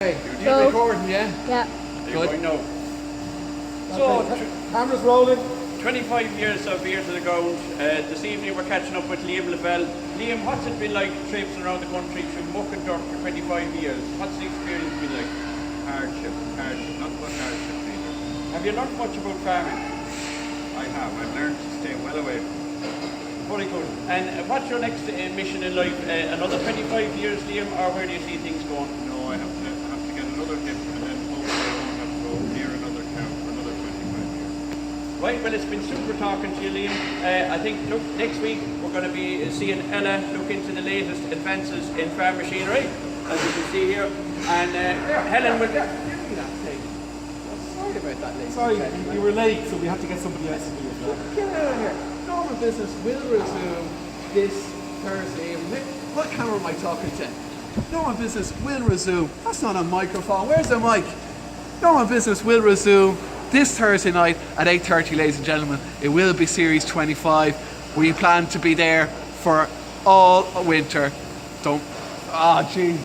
Hey, you're recording, yeah? Yeah. Good. No. So, camera's rolling. 25 years of Beer to the Ground. This evening we're catching up with Liam Lavelle. Liam, what's it been like traipsing around the country through muck and dirt for 25 years? What's the experience been like? Hardship, not much hardship either. Have you learned much about farming? I have. I've learned to stay well away from it. Very good. And what's your next mission in life? Another 25 years, Liam, or where do you see things going? No, I have to get another hip and then hopefully I won't have to go near another cow for another 25 years. Right, well it's been super talking to you, Liam. I think, look, next week we're going to be seeing Ella look into the latest advances in farm machinery, as you can see here. And Helen will... Give me that thing. Sorry about that, lady. Sorry, you were late, so we had to get somebody else to do it. Get out of here. Normal business will resume this Thursday evening. What camera am I talking to? Normal business will resume. That's not a microphone. Where's the mic? Normal business will resume this Thursday night at 8:30, ladies and gentlemen. It will be Series 25. We plan to be there for all winter. Don't... Ah, jeez.